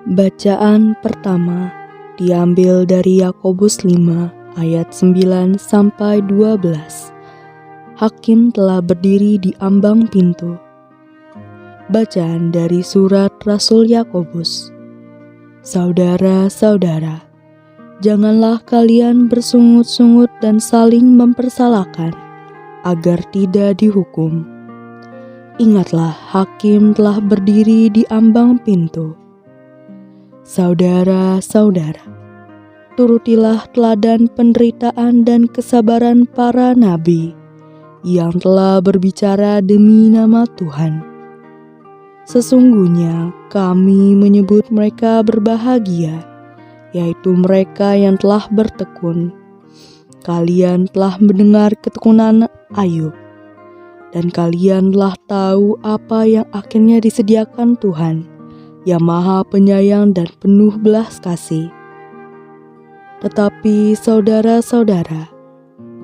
Bacaan pertama diambil dari Yakobus 5 ayat 9 sampai 12. Hakim telah berdiri di ambang pintu. Bacaan dari surat Rasul Yakobus. Saudara-saudara, janganlah kalian bersungut-sungut dan saling mempersalahkan, agar tidak dihukum. Ingatlah, hakim telah berdiri di ambang pintu. Saudara-saudara, turutilah teladan penderitaan dan kesabaran para nabi yang telah berbicara demi nama Tuhan. Sesungguhnya kami menyebut mereka berbahagia, yaitu mereka yang telah bertekun. Kalian telah mendengar ketekunan Ayub, dan kalian telah tahu apa yang akhirnya disediakan Tuhan, yang Maha Penyayang dan penuh belas kasih. Tetapi saudara-saudara,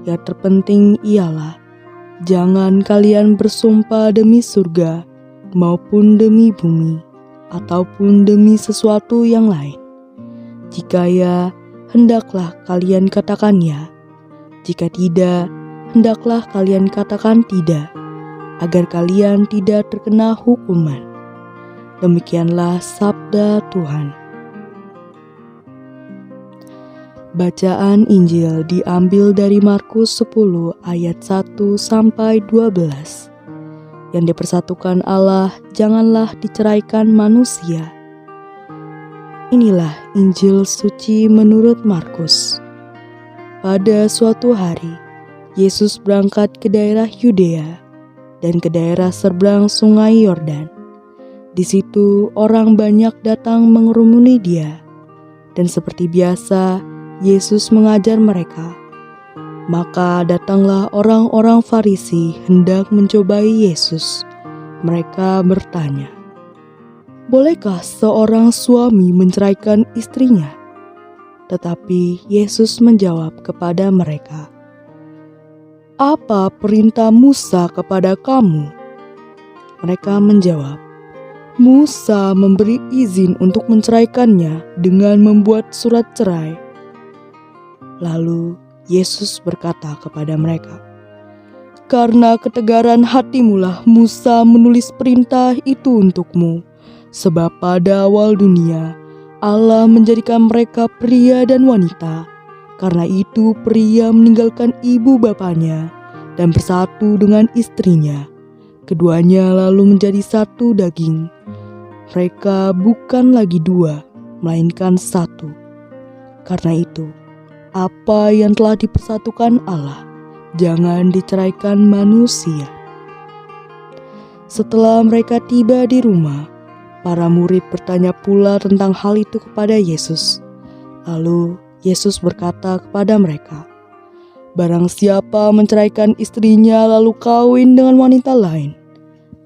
yang terpenting ialah jangan kalian bersumpah demi surga, maupun demi bumi, ataupun demi sesuatu yang lain. Jika ya, hendaklah kalian katakan ya. Jika tidak, hendaklah kalian katakan tidak, agar kalian tidak terkena hukuman. Demikianlah sabda Tuhan. Bacaan Injil diambil dari Markus 10 ayat 1 sampai 12. Yang dipersatukan Allah janganlah diceraikan manusia. Inilah Injil suci menurut Markus. Pada suatu hari, Yesus berangkat ke daerah Yudea dan ke daerah seberang sungai Yordan. Di situ orang banyak datang mengerumuni dia, dan seperti biasa Yesus mengajar mereka. Maka datanglah orang-orang Farisi hendak mencobai Yesus. Mereka bertanya, "Bolehkah seorang suami menceraikan istrinya?" Tetapi Yesus menjawab kepada mereka, "Apa perintah Musa kepada kamu?" Mereka menjawab, "Musa memberi izin untuk menceraikannya dengan membuat surat cerai." Lalu Yesus berkata kepada mereka, "Karena ketegaran hatimulah Musa menulis perintah itu untukmu, sebab pada awal dunia Allah menjadikan mereka pria dan wanita. Karena itu pria meninggalkan ibu bapanya dan bersatu dengan istrinya. Keduanya lalu menjadi satu daging. Mereka bukan lagi dua, melainkan satu. Karena itu, apa yang telah dipersatukan Allah, jangan diceraikan manusia." Setelah mereka tiba di rumah, para murid bertanya pula tentang hal itu kepada Yesus. Lalu Yesus berkata kepada mereka, "Barang siapa menceraikan istrinya lalu kawin dengan wanita lain,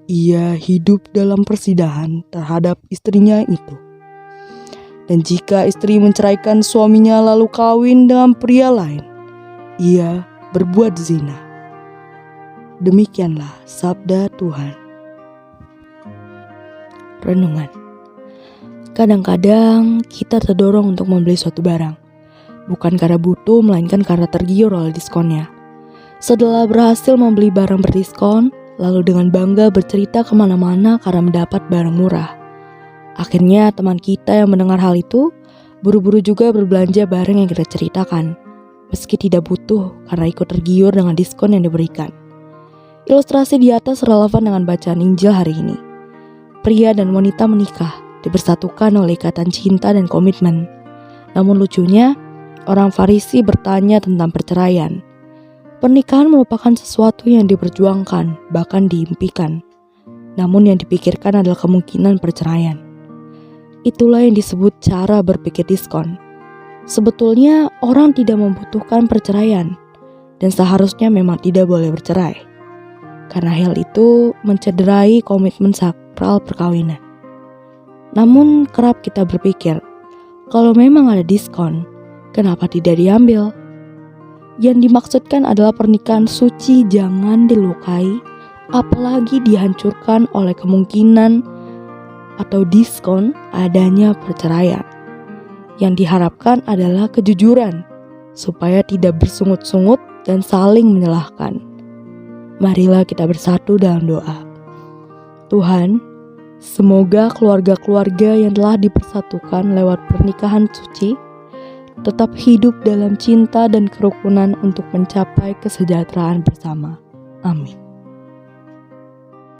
ia hidup dalam persinahan terhadap istrinya itu. Dan jika istri menceraikan suaminya lalu kawin dengan pria lain, ia berbuat zina." Demikianlah sabda Tuhan. Renungan. Kadang-kadang kita terdorong untuk membeli suatu barang, bukan karena butuh, melainkan karena tergiur oleh diskonnya. Setelah berhasil membeli barang berdiskon, lalu dengan bangga bercerita kemana-mana karena mendapat barang murah. Akhirnya teman kita yang mendengar hal itu buru-buru juga berbelanja barang yang kita ceritakan, meski tidak butuh karena ikut tergiur dengan diskon yang diberikan. Ilustrasi di atas relevan dengan bacaan Injil hari ini. Pria dan wanita menikah, dipersatukan oleh ikatan cinta dan komitmen. Namun lucunya, orang Farisi bertanya tentang perceraian. Pernikahan merupakan sesuatu yang diperjuangkan, bahkan diimpikan. Namun yang dipikirkan adalah kemungkinan perceraian. Itulah yang disebut cara berpikir diskon. Sebetulnya orang tidak membutuhkan perceraian, dan seharusnya memang tidak boleh bercerai. Karena hal itu mencederai komitmen sakral perkawinan. Namun kerap kita berpikir, kalau memang ada diskon, kenapa tidak diambil? Yang dimaksudkan adalah pernikahan suci jangan dilukai, apalagi dihancurkan oleh kemungkinan atau diskon adanya perceraian. Yang diharapkan adalah kejujuran, supaya tidak bersungut-sungut dan saling menyalahkan. Marilah kita bersatu dalam doa. Tuhan, semoga keluarga-keluarga yang telah dipersatukan lewat pernikahan suci tetap hidup dalam cinta dan kerukunan untuk mencapai kesejahteraan bersama. Amin.